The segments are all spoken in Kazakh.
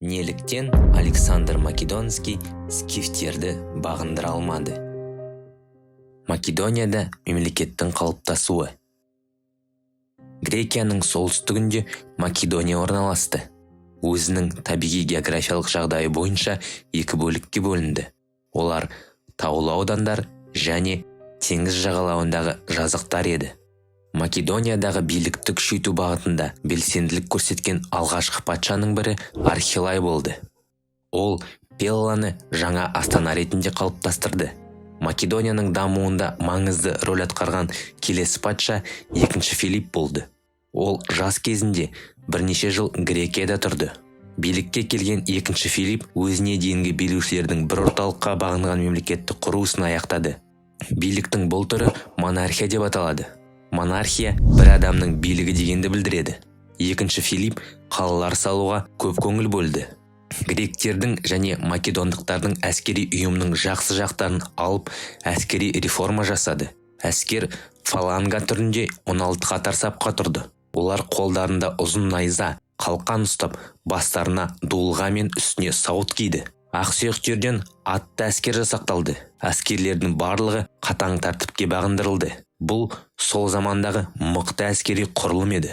Неліктен Александр Македонский скифтерді бағындыра алмады? Македонияда мемлекеттің қалыптасуы. Грекияның солтүстігінде Македония орналасты. Өзінің табиғи географиялық жағдайы бойынша екі бөлікке бөлінді. Олар таулы аудандар және теңіз жағалауындағы жазықтар еді. Македониядағы билікті күшейту бағытында белсенділік көрсеткен алғашқы патшаның бірі Архилай болды. Ол Пелланы жаңа астана ретінде қалыптастырды. Македонияның дамуында маңызды рөл атқарған келесі патша екінші Филипп болды. Ол жас кезінде бірнеше жыл Грекияда тұрды. Билікке келген екінші Филипп өзіне дейінгі билеушілердің бір орталыққа бағынған мемлекетті құру ісін аяқтады. Биліктің бұл түрі монархия деп аталады. Монархия бір адамның билігі дегенді білдіреді. Екінші Филипп қалалар салуға көп көңіл бөлді. Гректердің және македондықтардың әскери ұйымның жақсы жақтарын алып, әскери реформа жасады. Әскер фаланга түрінде 16 қатар сапқа тұрды. Олар қолдарында ұзын найза, қалқан ұстап, бастарына дулыға мен үстіне сауыт киді. Ақсүйектерден атты әскер жасақталды. Әскерлердің барлығы қатаң тәртіпке бағындырылды. Бұл сол замандағы мықты әскери құрылым еді.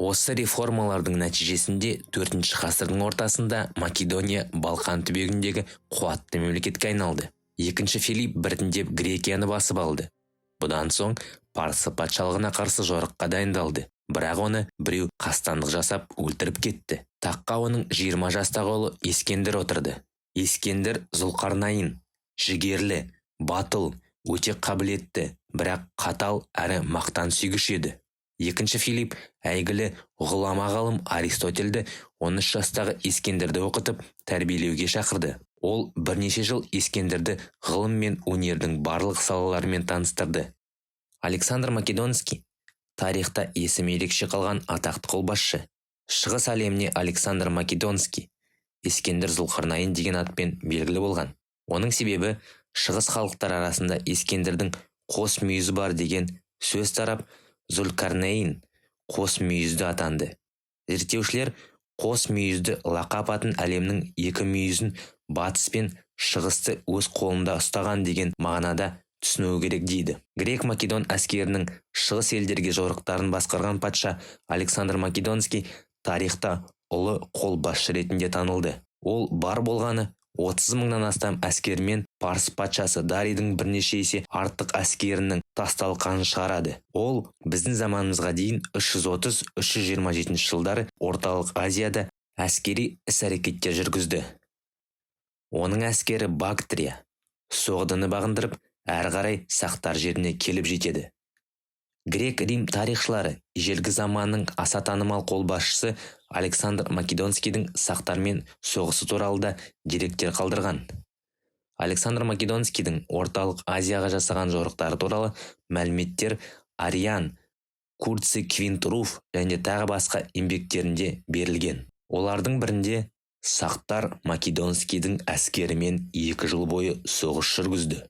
Осы реформалардың нәтижесінде 4-ші ғасырдың ортасында Македония Балқан түбегіндегі қуатты мемлекетке айналды. Екінші Филипп біртіндеп Грекияны басып алды. Бұдан соң Парсы патшалығына қарсы жорыққа дайындалды. Бірақ оны біреу қастандық жасап өлтіріп кетті. Таққа оның 20 жастағы ұлы Ескендір отырды. Ескендір Зұлқарнайын, жігерлі, батыл, өте қабілетті, бірақ қатал әрі мақтан сүйгіш еді. Екінші Филипп әйгілі ғұлама ғалым Аристотельді 13 жастағы Ескендірді оқытып, тәрбиелеуге шақырды. Ол бірнеше жыл Ескендірді ғылым мен өнердің барлық салаларымен таныстырды. Александр Македонский тарихта есімі ерекше қалған атақты қолбасшы. Шығыс әлеміне Александр Македонский, Ескендір Зұлқарнайын деген атпен белгілі болған. Оның себебі шығыс халықтар арасында Ескендірдің қос мүйізі бар деген сөз тарап, Зұлқарнайын қос мүйізді атанды. Зерттеушілер қос мүйізді лақап атын әлемнің екі мүйізін батыс пен шығысты өз қолында ұстаған деген мағынада түсінуі керек дейді. Грек-македон әскерінің шығыс елдерге жорықтарын басқарған патша Александр Македонский тарихта ұлы қолбасшы ретінде танылды. Ол бар болғаны 30 мыңнан астам әскермен Парс патшасы Дарийдің бірнеше есе артық әскерінің тасталқанын шығарады. Ол біздің заманымызға дейін 330-327 жылдары Орталық Азияда әскери іс-әрекеттер жүргізді. Оның әскері Бактрия соғдыны бағындырып, әрі қарай сақтар жеріне келіп жетеді. Грек-Рим тарихшылары ежелгі заманның аса танымал қолбасшысы Александр Македонскийдің сақтармен соғысы туралы да деректер қалдырған. Александр Македонскийдің Орталық Азияға жасаған жорықтары туралы мәліметтер Ариан, Курций Квинт-Руф және тағы басқа еңбектерінде берілген. Олардың бірінде сақтар Македонскийдің әскерімен 2 жыл бойы соғыс жүргізді.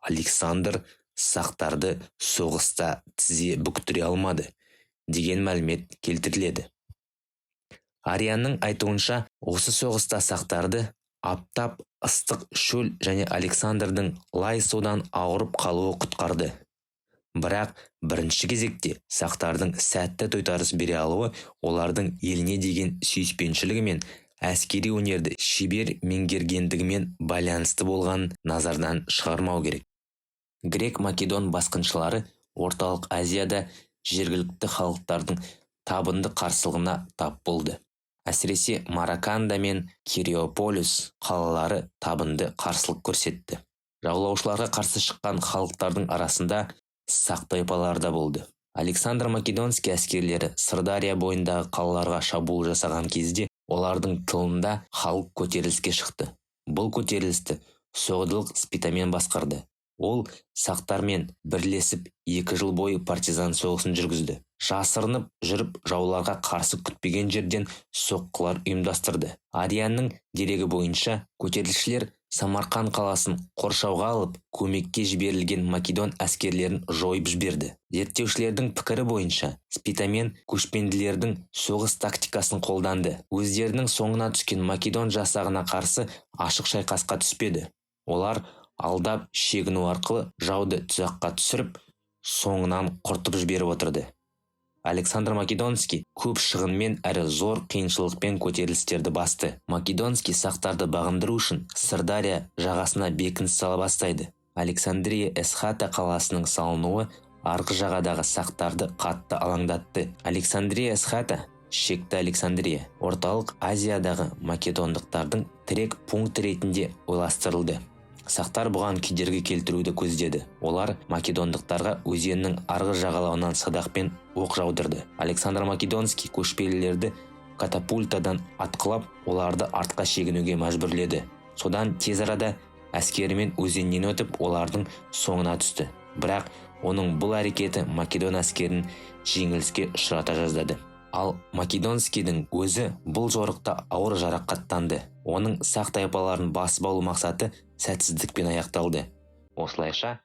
Александр сақтарды соғыста тізе бүктіре алмады деген мәлімет келтіріледі. Арианның айтуынша, осы соғыста сақтарды аптап, ыстық шөл және Александрдың лай судан ауырып қалуы құтқарды. Бірақ бірінші кезекте сақтардың сәтті тойтарыс бере алуы олардың еліне деген сүйіспеншілігі мен әскери өнерді шебер меңгергендігімен байланысты болғанын назардан шығармау керек. Грек-македон басқыншылары Орталық Азияда жергілікті халықтардың табынды қарсылығына тап болды. Әсіресе Мараканда мен Кириополис қалалары табынды қарсылық көрсетті. Жаулаушыларға қарсы шыққан халықтардың арасында сақ тайпалары да болды. Александр Македонский әскерлері Сырдария бойындағы қалаларға шабуыл жасаған кезде олардың тылында халық көтеріліске шықты. Бұл көтерілісті соғдылық Спитамен басқарды. Ол сақтармен бірлесіп 2 жыл бойы партизан соғысын жүргізді. Жасырынып жүріп жауларға қарсы күтпеген жерден соққылар ұйымдастырды. Арианның дерегі бойынша көтерілісшілер Самарқан қаласын қоршауға алып, көмекке жіберілген Македон әскерлерін жойып жіберді. Зерттеушілердің пікірі бойынша, Спитамен көшпенділердің соғыс тактикасын қолданды. Өздерінің соңына түскен Македон жасағына қарсы ашық шайқасқа түспеді. Олар алдап шегіну арқылы жауды тұзаққа түсіріп, соңынан құртып жіберіп отырды. Александр Македонский көп шығынмен әрі зор қиыншылықпен көтерілістерді басты. Македонский сақтарды бағындыру үшін Сырдария жағасына бекініс сала бастайды. Александрия Эсхата қаласының салынуы арғы жағадағы сақтарды қатты алаңдатты. Александрия Эсхата, шекті Александрия, орталық Азиядағы македондықтардың тірек пункті ретінде ойластырылды. Сақтар бұған кедергі келтіруді көздеді. Олар македондықтарға өзеннің арғы жағалауынан садақпен оқ жаудырды. Александр Македонский көшпелілерді катапультадан атқылап, оларды артқа шегінуге мәжбүрледі. Содан тез арада әскерімен өзеннен өтіп, олардың соңына түсті. Бірақ оның бұл әрекеті Македон әскерін жеңіліске ұшырата жаздады. Ал Македонскийдің өзі бұл жорықта ауыр жарақаттанды. Оның сақ тайпаларын басып алу мақсаты сәтсіздікпен аяқталды. Осылайша,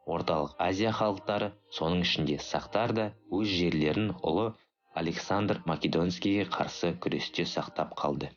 орталық Азия халықтары, соның ішінде сақтар да өз жерлерін ұлы Александр Македонскийге қарсы күресте сақтап қалды.